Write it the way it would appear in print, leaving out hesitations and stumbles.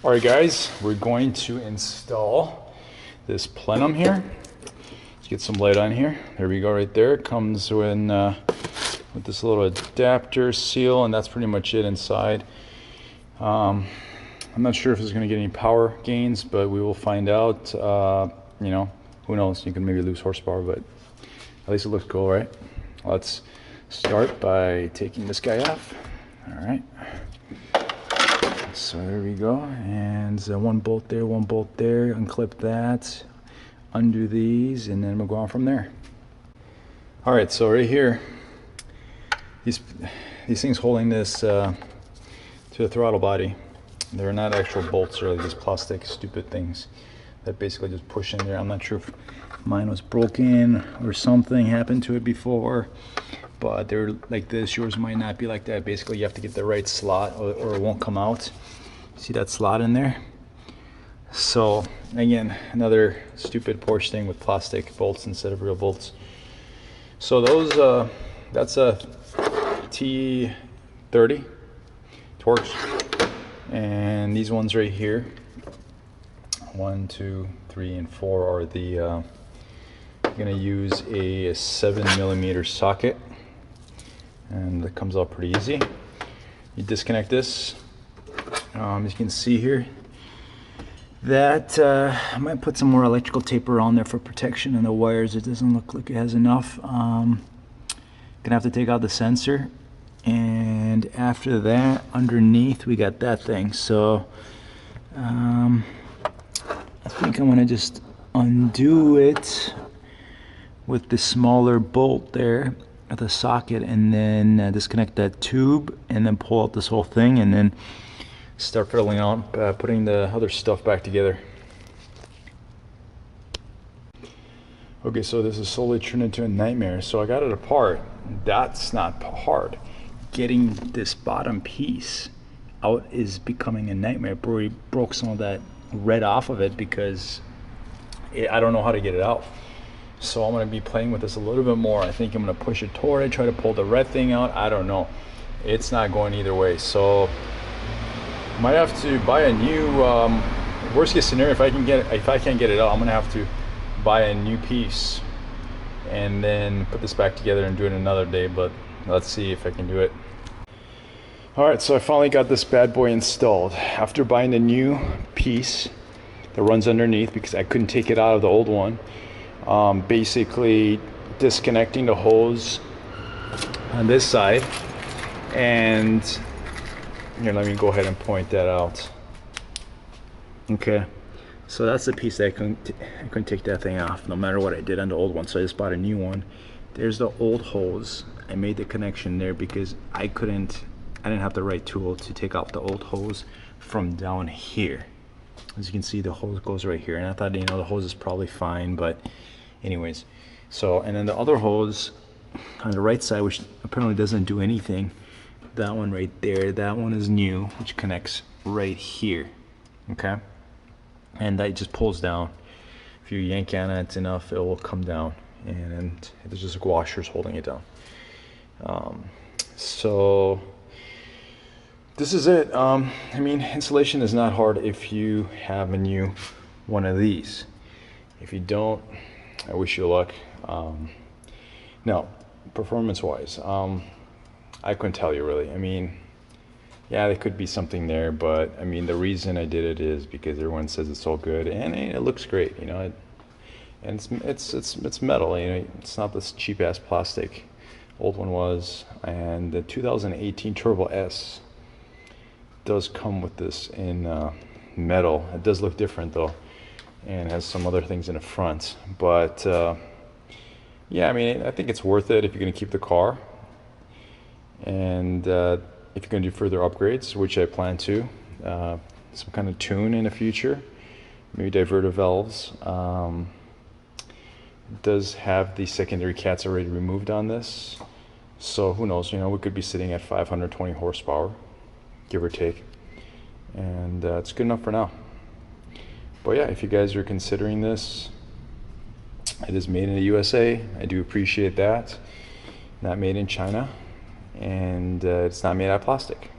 All right, guys, we're going to install this plenum here. Let's get some light on here. There we go, right there. It comes with this little adapter seal, and that's pretty much it inside. I'm not sure if it's going to get any power gains, but we will find out. You know, who knows? You can maybe lose horsepower, but at least it looks cool, right? Let's start by taking this guy off. All right. So there we go, and one bolt there, unclip that, undo these, and then we'll go on from there. All right, so right here, these things holding this to the throttle body, they're not actual bolts, really, these plastic stupid things that basically just push in there. I'm not sure if mine was broken or something happened to it before, but they're like this. Yours might not be like that. Basically, you have to get the right slot or it won't come out. See that slot in there? So again, another stupid Porsche thing with plastic bolts instead of real bolts. So those, that's a T30 Torx, and these ones right here, 1, 2, 3, and 4 are the. I'm gonna use a 7mm socket, and it comes out pretty easy. You disconnect this. As you can see here, that I might put some more electrical tape around there for protection on the wires. It doesn't look like it has enough. Gonna have to take out the sensor, and after that, underneath we got that thing. So I think I'm gonna just undo it with the smaller bolt there at the socket, and then disconnect that tube, and then pull out this whole thing, and then start fiddling out, putting the other stuff back together. Okay, so this is slowly turned into a nightmare. So I got it apart. That's not hard. Getting this bottom piece out is becoming a nightmare. I broke some of that red off of it because I don't know how to get it out. So I'm going to be playing with this a little bit more. I think I'm going to push it toward it, try to pull the red thing out. I don't know. It's not going either way. So might have to buy a new, worst case scenario, if I can't get it out, I'm gonna have to buy a new piece and then put this back together and do it another day, but let's see if I can do it. All right, so I finally got this bad boy installed after buying the new piece that runs underneath because I couldn't take it out of the old one. Basically disconnecting the hose on this side, and here, let me go ahead and point that out. Okay, so that's the piece that I couldn't take that thing off no matter what I did on the old one, so I just bought a new one. There's the old hose. I made the connection there because I didn't have the right tool to take off the old hose from down here. As you can see, the hose goes right here, and I thought, you know, the hose is probably fine, but anyways. So, and then the other hose on the right side, which apparently doesn't do anything, that one right there, that one is new, which connects right here. Okay, and that just pulls down. If you yank on it enough, it will come down, and there's just washers holding it down. So this is it. I mean, installation is not hard if you have a new one of these. If you don't, I wish you luck. Now, performance wise, I couldn't tell you really. I mean, yeah, there could be something there, but I mean, the reason I did it is because everyone says it's all good, and it looks great, you know. And it's metal, you know. It's not this cheap ass plastic. Old one was, and the 2018 Turbo S does come with this in metal. It does look different though, and has some other things in the front. But yeah, I mean, I think it's worth it if you're gonna keep the car. And if you're going to do further upgrades, which I plan to, some kind of tune in the future, maybe diverter valves. It does have the secondary cats already removed on this, so who knows, you know, we could be sitting at 520 horsepower, give or take, and it's good enough for now. But yeah, if you guys are considering this, it is made in the USA. I do appreciate that. Not made in China. And it's not made out of plastic.